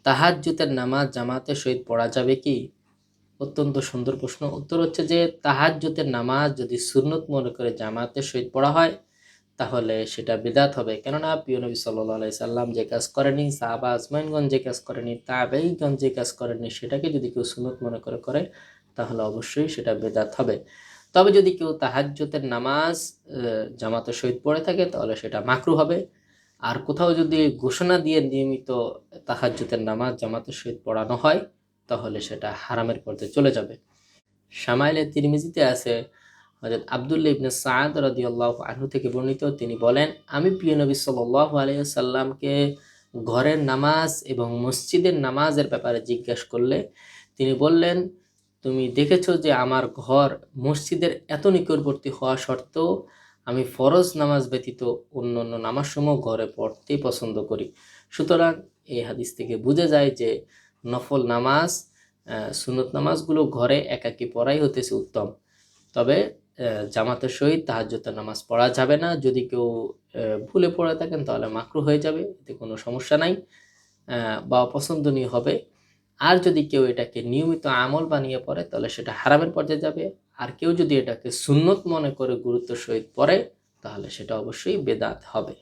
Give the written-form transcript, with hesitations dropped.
তাহাজ্জুদের নামাজ জামাতের সহিত পড়া যাবে কি? অত্যন্ত সুন্দর প্রশ্ন। উত্তর হচ্ছে যে তাহাজ্জুদের নামাজ যদি সুন্নত মনে করে জামাতের সহিত পড়া হয় তাহলে সেটা বিদআত হবে। কেননা প্রিয় নবী সাল্লাল্লাহু আলাইহি সাল্লাম যে কাজ করেনি, সাহাবা আজমাইনগণ যে কাজ করেনি, তাবেঈগণ যে কাজ করেনি, সেটাকে যদি কেউ সুন্নত মনে করে করে তাহলে অবশ্যই সেটা বিদআত হবে। তবে যদি কেউ তাহাজ্জুদের নামাজ জামাতের সহিত পড়ে থাকে তাহলে সেটা মাকরুহ হবে। আর কোথাও যদি ঘোষণা দিয়ে নিয়মিত তাহাজ্জুদের নামাজ জামাতের সহিত পড়ানো হয় তাহলে সেটা হারামের পর্যায়ে চলে যাবে। শামাইলে তিরমিজিতে আছে হযরত আব্দুল্লাহ ইবনে সাআদ রাদিয়াল্লাহু আনহু থেকে বর্ণিত, তিনি বলেন, আমি প্রিয় নবী সাল্লাল্লাহু আলাইহি সাল্লামকে ঘরের নামাজ এবং মসজিদের নামাজের ব্যাপারে জিজ্ঞাসা করলে তিনি বললেন, তুমি দেখেছো যে আমার ঘর মসজিদের এত নিকটবর্তী হওয়া সত্ত্বেও আমি ফরজ নামাজ ব্যতীত অন্যান্য নামাজসমূহ ঘরে পড়তেই পছন্দ করি। সুতরাং এই হাদিস থেকে বোঝা যায় যে নফল নামাজ, সুন্নত নামাজগুলো ঘরে একাকী পড়াই হতেছে উত্তম। তবে জামাতের সহিত তাহাজ্জুদের নামাজ পড়া যাবে না। যদি কেউ ভুলে পড়ে থাকেন তাহলে মাকরুহ হয়ে যাবে, এতে কোনো সমস্যা নাই বা অপছন্দনীয় হবে। আর যদি কেউ এটাকে নিয়মিত আমল বানিয়ে পড়ে তাহলে সেটা হারামের পর্যায়ে যাবে। আর কেউ যদি এটাকে সুন্নত মনে করে গুরুত্বের সহিত পড়ে তাহলে সেটা অবশ্যই বেদাত হবে।